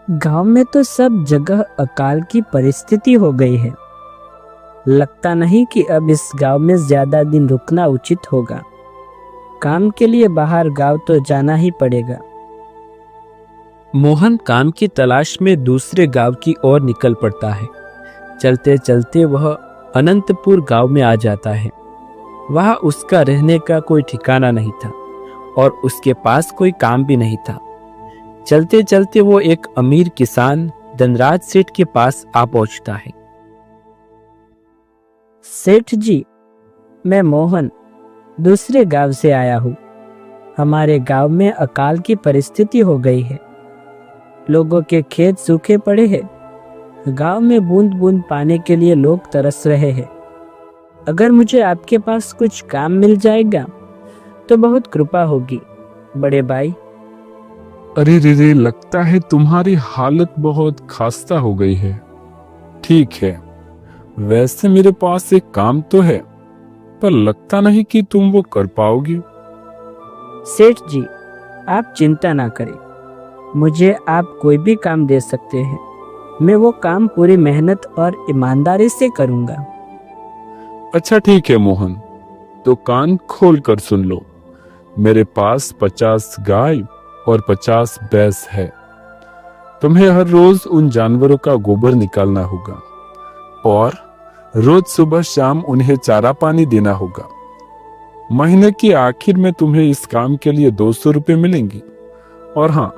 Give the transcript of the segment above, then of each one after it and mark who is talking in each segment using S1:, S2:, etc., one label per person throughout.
S1: गांव में तो सब जगह अकाल की परिस्थिति हो गई है। लगता नहीं कि अब इस गांव में ज्यादा दिन रुकना उचित होगा। काम के लिए बाहर गांव तो जाना ही पड़ेगा।
S2: मोहन काम की तलाश में दूसरे गांव की ओर निकल पड़ता है। चलते चलते वह अनंतपुर गांव में आ जाता है। वहां उसका रहने का कोई ठिकाना नहीं था और उसके पास कोई काम भी नहीं था। चलते चलते वो एक अमीर किसान धनराज सेठ के पास आ पहुंचता है।
S1: सेठ जी, मैं मोहन दूसरे गांव से आया हूँ। हमारे गांव में अकाल की परिस्थिति हो गई है। लोगों के खेत सूखे पड़े हैं। गांव में बूंद बूंद पानी के लिए लोग तरस रहे हैं। अगर मुझे आपके पास कुछ काम मिल जाएगा तो बहुत कृपा होगी बड़े भाई।
S3: अरे रे, लगता है तुम्हारी हालत बहुत खस्ता हो गई है। ठीक है, वैसे मेरे पास एक काम तो है, पर लगता नहीं कि तुम वो कर पाओगी।
S1: सेठ जी, आप चिंता ना करें। मुझे आप कोई भी काम दे सकते हैं। मैं वो काम पूरी मेहनत और ईमानदारी से करूंगा।
S3: अच्छा ठीक है मोहन, तो कान खोल कर सुन लो। मेरे पास 50 गाय और 50 भैंस है। तुम्हें हर रोज उन जानवरों का गोबर निकालना होगा और रोज सुबह शाम उन्हें चारा पानी देना होगा। महीने के आखिर में तुम्हें इस काम के लिए 200 रुपये मिलेंगे। और हाँ,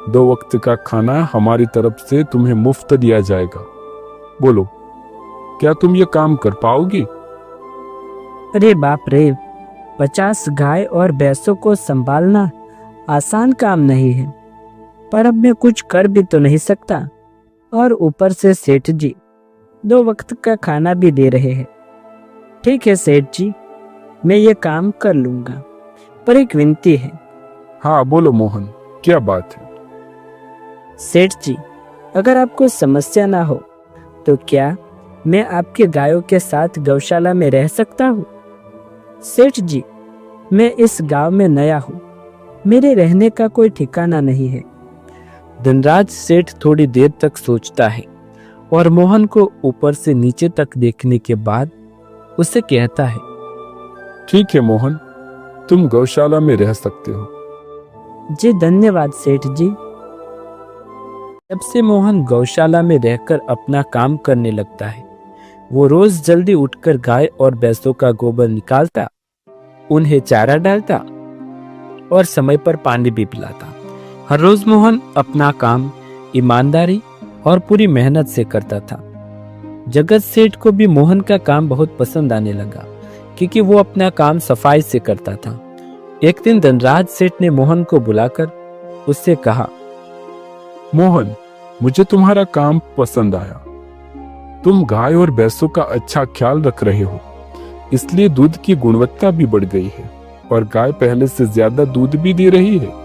S3: 2 वक्त का खाना हमारी तरफ से तुम्हें मुफ्त दिया जाएगा। बोलो, क्या तुम ये काम कर पाओगी?
S1: अरे बाप रे, 50 गाय और भैंसों को संभालना आसान काम नहीं है। पर अब मैं कुछ कर भी तो नहीं सकता। और ऊपर से सेठ जी 2 वक्त का खाना भी दे रहे हैं। ठीक है सेठ जी, मैं ये काम कर लूंगा, पर एक विनती है।
S3: हाँ बोलो मोहन, क्या बात है?
S1: सेठ जी, अगर आपको समस्या ना हो तो क्या मैं आपके गायों के साथ गौशाला में रह सकता हूँ? सेठ जी, मैं इस गांव में नया हूँ। मेरे रहने का कोई ठिकाना नहीं है।
S2: धनराज सेठ थोड़ी देर तक सोचता है और मोहन को ऊपर से नीचे तक देखने के बाद उसे कहता है,
S3: ठीक है मोहन, तुम गौशाला में रह सकते हो।
S1: जी धन्यवाद सेठ जी।
S2: तब से मोहन गौशाला में रहकर अपना काम करने लगता है। वो रोज जल्दी उठकर गाय और भैंसों का गोबर निकालता, उन्हें चारा डालता और समय पर पानी भी पिलाता। हर रोज मोहन अपना काम ईमानदारी और पूरी मेहनत से करता था। जगत सेठ को भी मोहन का काम बहुत पसंद आने लगा, क्योंकि वो अपना काम सफाई से करता था। एक दिन धनराज सेठ ने मोहन को बुलाकर उससे कहा,
S3: मोहन, मुझे तुम्हारा काम पसंद आया। तुम गाय और भैंसों का अच्छा ख्याल रख रहे हो, इसलिए दूध की गुणवत्ता भी बढ़ गई है और गाय पहले से ज्यादा दूध भी दे रही है।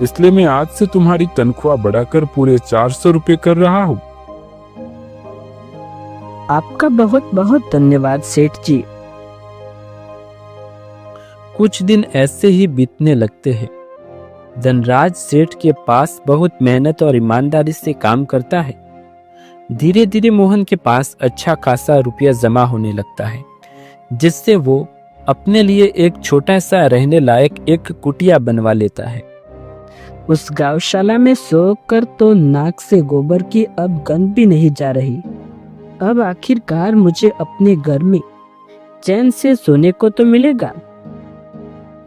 S3: इसलिए मैं आज से तुम्हारी तनख्वाह बढ़ाकर पूरे 400 रुपये कर रहा हूँ।
S1: आपका बहुत बहुत धन्यवाद सेठ जी।
S2: कुछ दिन ऐसे ही बीतने लगते हैं। धनराज सेठ के पास बहुत मेहनत और ईमानदारी से काम करता है। धीरे धीरे मोहन के पास अच्छा खासा रुपया जमा होने लगता है, जिससे वो अपने लिए एक छोटा सा रहने लायक एक कुटिया बनवा लेता है।
S1: उस गौशाला में सोकर तो नाक से गोबर की अब गंध भी नहीं जा रही। अब आखिरकार मुझे अपने घर में चैन से सोने को तो मिलेगा।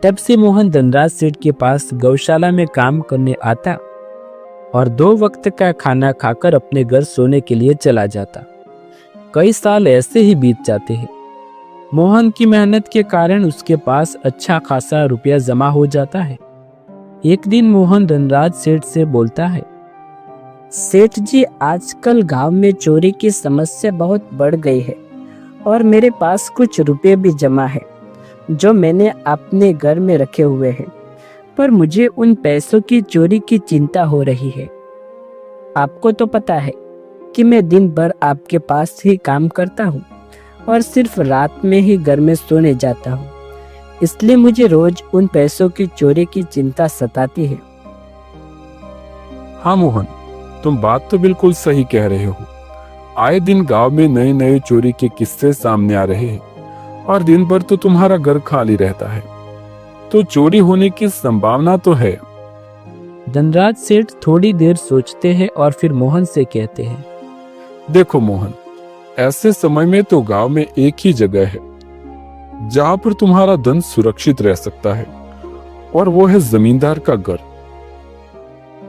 S2: तब से मोहन धनराज सेठ के पास गौशाला में काम करने आता और 2 वक्त का खाना खाकर अपने घर सोने के लिए चला जाता। कई साल ऐसे ही बीत जाते हैं। मोहन की मेहनत के कारण उसके पास अच्छा खासा रुपया जमा हो जाता है। एक दिन मोहन धनराज सेठ से बोलता है,
S1: सेठ जी, आजकल गांव में चोरी की समस्या बहुत बढ़ गई है और मेरे पास कुछ रुपए भी जमा है जो मैंने अपने घर में रखे हुए हैं, पर मुझे उन पैसों की चोरी की चिंता हो रही है। आपको तो पता है कि मैं दिन भर आपके पास ही काम करता हूँ और सिर्फ रात में ही घर में सोने जाता हूँ। इसलिए मुझे रोज उन पैसों की चोरी की चिंता सताती है।
S3: हाँ मोहन, तुम बात तो बिल्कुल सही कह रहे हो। आए दिन गांव में नए नए चोरी के किस्से सामने आ रहे हैं और दिन भर तो तुम्हारा घर खाली रहता है, तो चोरी होने की संभावना तो है।
S2: धनराज सेठ थोड़ी देर सोचते हैं और फिर मोहन से कहते हैं,
S3: देखो मोहन, ऐसे समय में तो गांव में एक ही जगह है जहां पर तुम्हारा धन सुरक्षित रह सकता है, और वो है जमींदार का घर।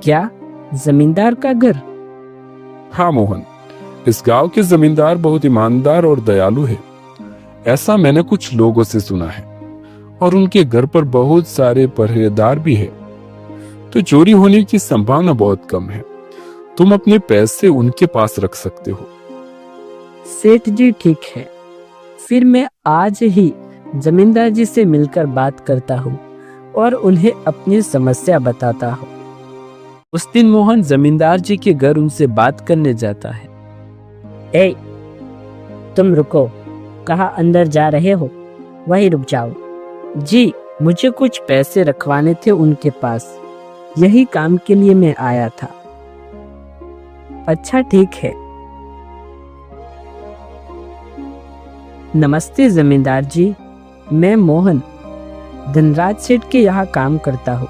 S1: क्या जमींदार का घर?
S3: हाँ मोहन, इस गांव के जमींदार बहुत ईमानदार और दयालु है, ऐसा मैंने कुछ लोगों से सुना है, और उनके घर पर बहुत सारे पहरेदार भी है, तो चोरी होने की संभावना बहुत कम है। तुम अपने पैसे उनके पास रख सकते हो।
S1: सेठ जी ठीक है, फिर मैं आज ही जमींदार जी से मिलकर बात करता हूँ और उन्हें अपनी समस्या बताता हूँ।
S2: उस दिन मोहन जमींदार जी के घर उनसे बात करने जाता है।
S1: ए, तुम रुको, कहाँ अंदर जा रहे हो? वहीं रुक जाओ। जी, मुझे कुछ पैसे रखवाने थे उनके पास, यही काम के लिए मैं आया था। अच्छा ठीक है। नमस्ते जमींदार जी, मैं मोहन धनराज सेठ के यहाँ काम करता हूँ।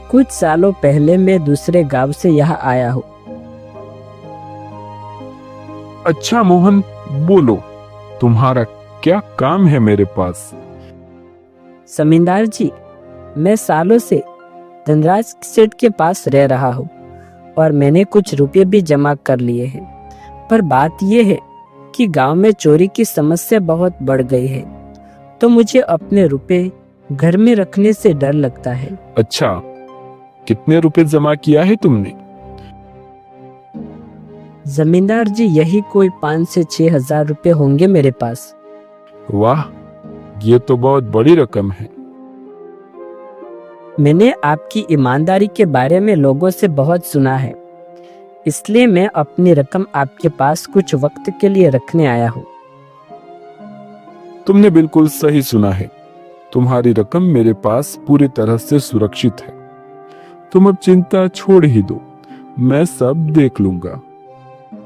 S1: कुछ सालों पहले मैं दूसरे गांव से यहाँ आया हूँ।
S3: अच्छा मोहन, बोलो, तुम्हारा क्या काम है मेरे पास?
S1: जमींदार जी, मैं सालों से धनराज सेठ के पास रह रहा हूँ और मैंने कुछ रुपए भी जमा कर लिए हैं, पर बात यह है कि गांव में चोरी की समस्या बहुत बढ़ गई है, तो मुझे अपने रुपए घर में रखने से डर लगता है।
S3: अच्छा, कितने रुपए जमा किया है तुमने?
S1: जमींदार जी, यही कोई 5 से 6 हजार रुपए होंगे मेरे पास।
S3: वाह, ये तो बहुत बड़ी रकम है।
S1: मैंने आपकी ईमानदारी के बारे में लोगों से बहुत सुना है, इसलिए मैं अपनी रकम आपके पास कुछ वक्त के लिए रखने आया हूँ।
S3: तुमने बिल्कुल सही सुना है, तुम्हारी रकम मेरे पास पूरी तरह से सुरक्षित है। तुम अब चिंता छोड़ ही दो, मैं सब देख लूंगा।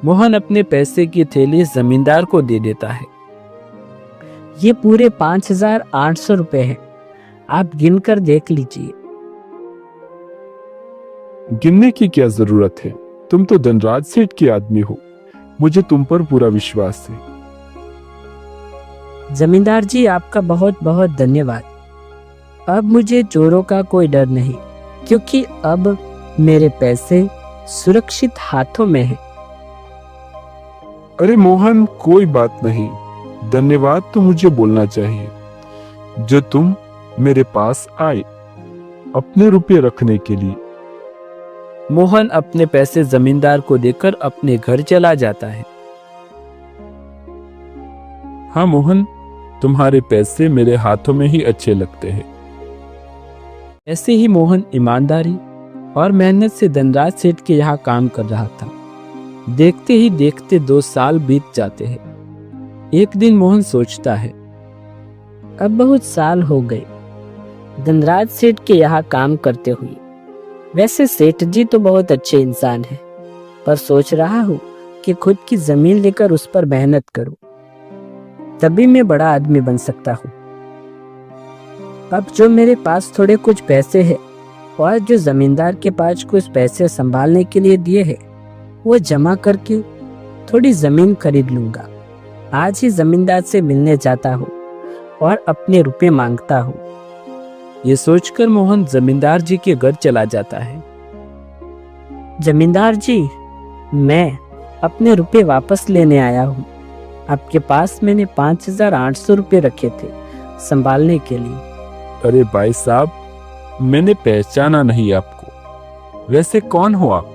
S2: मोहन अपने पैसे की थैली जमींदार को दे देता है।
S1: ये पूरे 5,800 रुपए हैं, आप गिनकर देख लीजिए।
S3: गिनने की क्या जरूरत है, तुम तो धनराज सेठ के आदमी हो, मुझे तुम पर पूरा विश्वास है।
S1: जमींदार जी, आपका बहुत बहुत धन्यवाद। अब मुझे चोरों का कोई डर नहीं, क्योंकि अब मेरे पैसे सुरक्षित हाथों में हैं।
S3: अरे मोहन, कोई बात नहीं, धन्यवाद तो मुझे बोलना चाहिए जो तुम मेरे पास आए अपने रुपए रखने के लिए।
S2: मोहन अपने पैसे जमींदार को देकर अपने घर चला जाता है।
S3: हाँ मोहन, तुम्हारे पैसे मेरे हाथों में ही अच्छे लगते हैं।
S2: ऐसे ही मोहन ईमानदारी और मेहनत से धनराज सेठ के यहाँ काम कर रहा था। देखते ही देखते 2 साल बीत जाते हैं। एक दिन मोहन सोचता है,
S1: अब बहुत साल हो गए धनराज सेठ के यहाँ काम करते हुए। वैसे सेठ जी तो बहुत अच्छे इंसान हैं, पर सोच रहा हूँ कि खुद की जमीन लेकर उस पर मेहनत करूँ, तभी मैं बड़ा आदमी बन सकता हूँ। अब जो मेरे पास थोड़े कुछ पैसे हैं और जो जमींदार के पास कुछ पैसे संभालने के लिए दिए हैं, वो जमा करके थोड़ी जमीन खरीद लूंगा। आज ही जमींदार से मिलने जाता हूँ और अपने रुपए मांगता हूँ।
S2: ये सोचकर मोहन जमींदार जी के घर चला जाता है।
S1: जमींदार जी, मैं अपने रुपए वापस लेने आया हूँ। आपके पास मैंने 5,800 रुपए रखे थे संभालने के लिए।
S3: अरे भाई साहब, मैंने पहचाना नहीं आपको, वैसे कौन हो आप?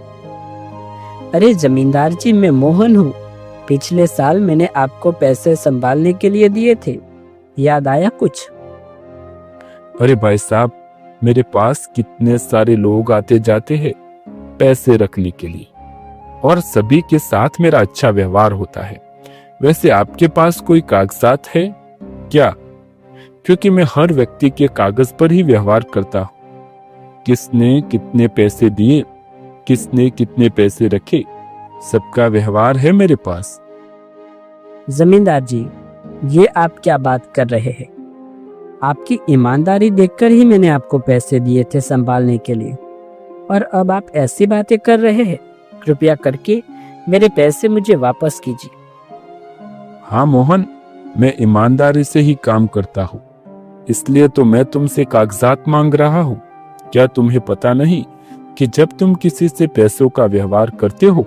S1: अरे जमींदार जी, मैं मोहन हूँ। पिछले साल मैंने आपको पैसे संभालने के लिए दिए थे, याद आया कुछ?
S3: अरे भाई साहब, मेरे पास कितने सारे लोग आते जाते हैं पैसे रखने के लिए, और सभी के साथ मेरा अच्छा व्यवहार होता है। वैसे आपके पास कोई कागजात है क्या? क्योंकि मैं हर व्यक्ति के कागज पर ही व्यवहार करता हूँ। किसने कितने पैसे दिए, किसने कितने पैसे रखे, सबका व्यवहार है मेरे पास।
S1: जमींदार जी, ये आप क्या बात कर रहे हैं? आपकी ईमानदारी देखकर ही मैंने आपको पैसे दिए थे संभालने के लिए, और अब आप ऐसी बातें कर रहे हैं। कृपया करके मेरे पैसे मुझे वापस कीजिए।
S3: हाँ मोहन, मैं ईमानदारी से ही काम करता हूँ, इसलिए तो मैं तुमसे कागजात मांग रहा हूँ। क्या तुम्हें पता नहीं कि जब तुम किसी से पैसों का व्यवहार करते हो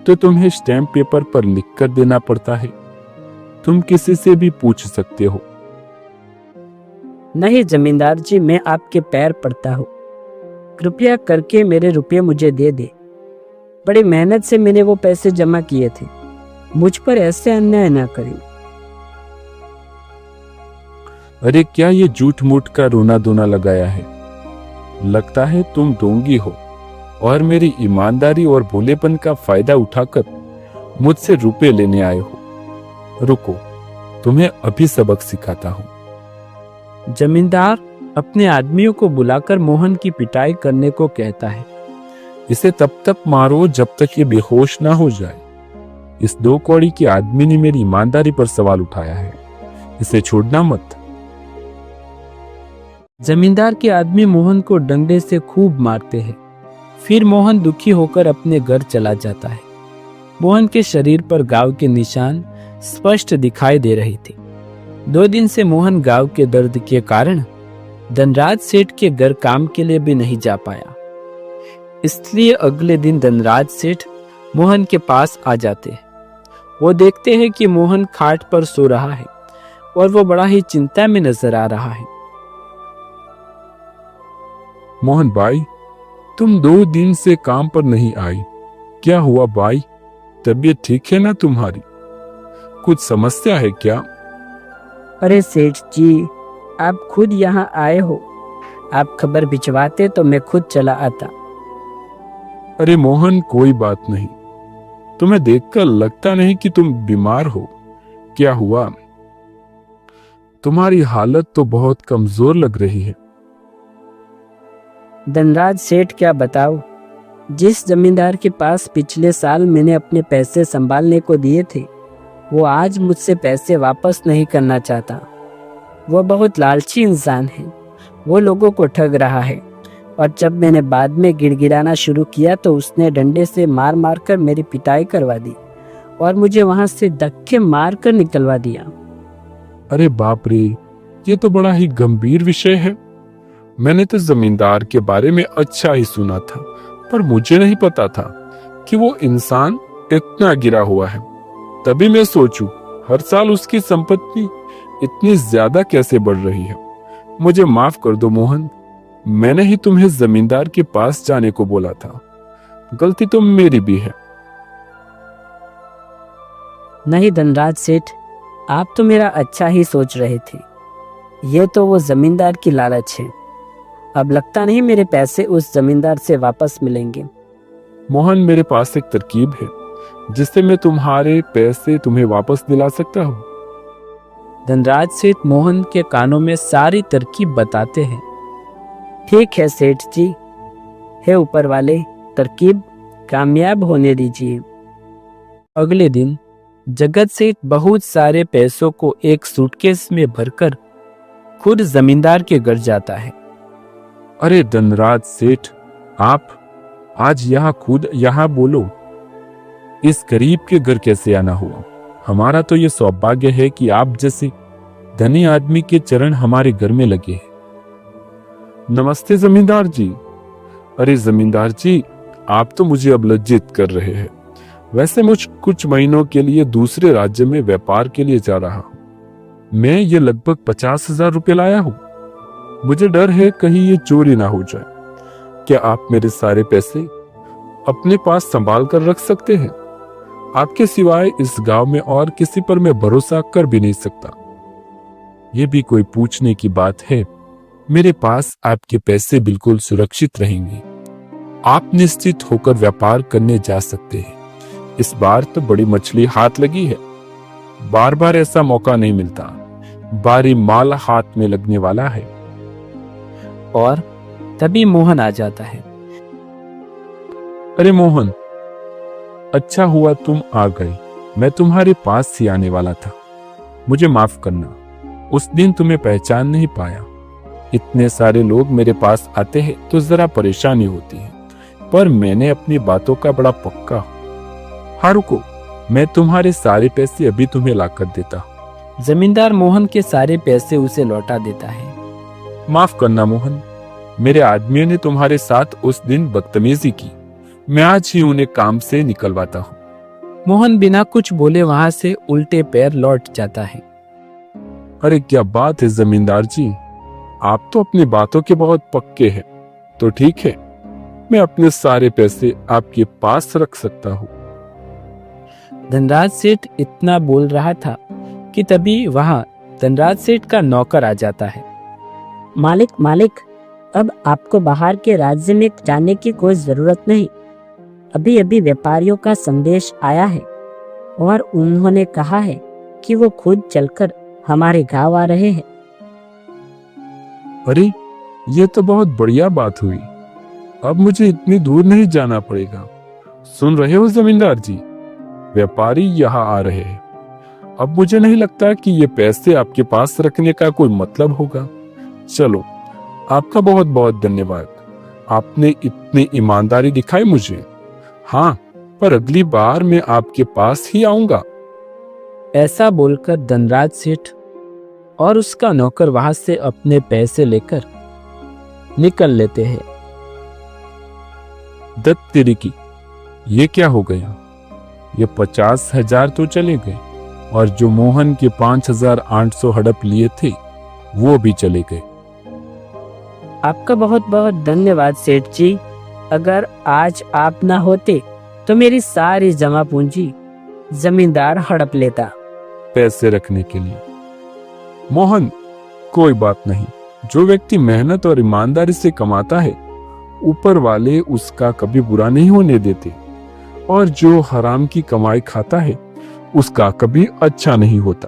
S3: तो तुम्हें स्टैम्प पेपर पर लिखकर देना पड़ता है। तुम किसी से भी पूछ सकते हो।
S1: नहीं जमींदार जी, मैं आपके पैर पड़ता हूँ, कृपया करके मेरे रुपये मुझे दे दे। बड़ी मेहनत से मैंने वो पैसे जमा किए थे, मुझ पर ऐसे अन्याय ना करें।
S3: अरे क्या ये झूठ मूठ का रोना धोना लगाया है? लगता है तुम ढोंगी हो और मेरी ईमानदारी और भोलेपन का फायदा उठाकर मुझसे रुपए लेने आए हो। रुको, तुम्हें अभी सबक सिखाता हूँ।
S2: जमींदार अपने आदमियों को बुलाकर मोहन की पिटाई करने को कहता है।
S3: इसे तब तक मारो जब तक ये बेहोश ना हो जाए। इस 2 कौड़ी के आदमी ने मेरी ईमानदारी पर सवाल उठाया है, इसे छोड़ना मत।
S2: जमींदार के आदमी मोहन को डंडे से खूब मारते हैं। फिर मोहन दुखी होकर अपने घर चला जाता है। मोहन के शरीर पर घाव के निशान स्पष्ट दिखाई दे रहे थे। 2 दिन से मोहन घाव के दर्द के कारण धनराज सेठ के घर काम के लिए भी नहीं जा पाया। इसलिए अगले दिन धनराज सेठ मोहन के पास आ जाते हैं। वो देखते हैं कि मोहन खाट पर सो रहा है और वो बड़ा ही चिंता में नजर आ रहा है।
S3: मोहन भाई, तुम 2 दिन से काम पर नहीं आई, क्या हुआ भाई? तबीयत ठीक है ना तुम्हारी? कुछ समस्या है क्या?
S1: अरे सेठ जी, आप खुद यहाँ आए हो। आप खबर भिजवाते तो मैं खुद चला आता।
S3: अरे मोहन, कोई बात नहीं। तुम्हें देखकर लगता नहीं कि तुम बीमार हो। क्या हुआ? तुम्हारी हालत तो बहुत कमजोर लग रही है।
S1: धनराज सेठ, क्या बताओ, जिस जमींदार के पास पिछले साल मैंने अपने पैसे संभालने को दिए थे, वो आज मुझसे पैसे वापस नहीं करना चाहता। वो बहुत लालची इंसान है। वो लोगों को ठग रहा है, और जब मैंने बाद में गिड़गिड़ाना शुरू किया तो उसने डंडे से मार मार कर मेरी पिटाई करवा दी और मुझे वहां से धक्के मार कर निकलवा दिया।
S3: अरे बाप रे, ये तो बड़ा ही गंभीर विषय है। मैंने तो जमींदार के बारे में अच्छा ही सुना था, पर मुझे नहीं पता था कि वो इंसान इतना गिरा हुआ है। तभी मैं सोचूं, हर साल उसकी संपत्ति इतनी ज्यादा कैसे बढ़ रही है। मुझे माफ कर दो मोहन, मैंने ही तुम्हें जमींदार के पास जाने को बोला था। गलती तो मेरी भी है।
S1: नहीं धनराज सेठ, आप तो मेरा अच्छा ही सोच रहे थे। ये तो वो जमींदार की लालच है। अब लगता नहीं मेरे पैसे उस जमींदार से वापस मिलेंगे।
S3: मोहन, मेरे पास एक तरकीब है जिससे मैं तुम्हारे पैसे तुम्हें वापस दिला सकता हूँ।
S2: धनराज सेठ मोहन के कानों में सारी तरकीब बताते हैं।
S1: ठीक है सेठ जी, हे ऊपर वाले, तरकीब कामयाब होने दीजिए।
S2: अगले दिन जगत सेठ बहुत सारे पैसों को एक सूटकेस में भरकर खुद जमींदार के घर जाता है।
S3: अरे धनराज सेठ, आप आज खुद यहाँ बोलो, इस गरीब के घर कैसे आना हुआ? हमारा तो ये सौभाग्य है कि आप जैसे धनी आदमी के चरण हमारे घर में लगे हैं। नमस्ते जमींदार जी। अरे जमींदार जी, आप तो मुझे अब लज्जित कर रहे हैं। वैसे मुझ कुछ महीनों के लिए दूसरे राज्य में व्यापार के लिए जा रहा हूँ। मैं ये लगभग 50,000 रुपये लाया हूँ। मुझे डर है कहीं ये चोरी ना हो जाए। क्या आप मेरे सारे पैसे अपने पास संभाल कर रख सकते हैं? आपके सिवाय इस गांव में और किसी पर मैं भरोसा कर भी नहीं सकता। ये भी कोई पूछने की बात है? मेरे पास आपके पैसे बिल्कुल सुरक्षित रहेंगे। आप निश्चित होकर व्यापार करने जा सकते हैं। इस बार तो बड़ी मछली हाथ लगी है। बार बार ऐसा मौका नहीं मिलता। बारी माल हाथ में लगने वाला है।
S2: और तभी मोहन आ जाता है।
S3: अरे मोहन, अच्छा हुआ तुम आ गए। मैं तुम्हारे पास ही आने वाला था। मुझे माफ करना, उस दिन तुम्हें पहचान नहीं पाया। इतने सारे लोग मेरे पास आते हैं तो जरा परेशानी होती है, पर मैंने अपनी बातों का बड़ा पक्का। हाँ रुको, मैं तुम्हारे सारे पैसे अभी तुम्हें लाकर देता।
S2: जमींदार मोहन के सारे पैसे उसे लौटा देता है।
S3: माफ करना मोहन, मेरे आदमियों ने तुम्हारे साथ उस दिन बदतमीजी की। मैं आज ही उन्हें काम से निकलवाता हूँ।
S2: मोहन बिना कुछ बोले वहां से उल्टे पैर लौट जाता है।
S3: अरे क्या बात है जमींदार जी, आप तो अपनी बातों के बहुत पक्के हैं। तो ठीक है, मैं अपने सारे पैसे आपके पास रख सकता हूँ।
S2: धनराज सेठ इतना बोल रहा था कि तभी वहां धनराज सेठ का नौकर आ जाता है।
S1: मालिक, अब आपको बाहर के राज्य में जाने की कोई जरूरत नहीं। अभी अभी व्यापारियों का संदेश आया है और उन्होंने कहा है कि वो खुद चलकर हमारे गांव आ रहे हैं।
S3: अरे ये तो बहुत बढ़िया बात हुई। अब मुझे इतनी दूर नहीं जाना पड़ेगा। सुन रहे हो जमींदार जी, व्यापारी यहाँ आ रहे हैं। अब मुझे नहीं लगता कि ये पैसे आपके पास रखने का कोई मतलब होगा। चलो, आपका बहुत बहुत धन्यवाद। आपने इतनी ईमानदारी दिखाई मुझे। हाँ, पर अगली बार मैं आपके पास ही आऊंगा।
S2: ऐसा बोलकर धनराज सेठ और उसका नौकर वहां से अपने पैसे लेकर निकल लेते हैं।
S3: दत्त तेरी की, ये क्या हो गया? ये 50,000 तो चले गए और जो मोहन के 5,800 हड़प लिए थे वो भी चले गए।
S1: आपका बहुत बहुत धन्यवाद सेठ जी। अगर आज आप ना होते तो मेरी सारी जमा पूंजी जमींदार हड़प लेता।
S3: पैसे रखने के लिए मोहन, कोई बात नहीं। जो व्यक्ति मेहनत और ईमानदारी से कमाता है, ऊपर वाले उसका कभी बुरा नहीं होने देते, और जो हराम की कमाई खाता है उसका कभी अच्छा नहीं होता।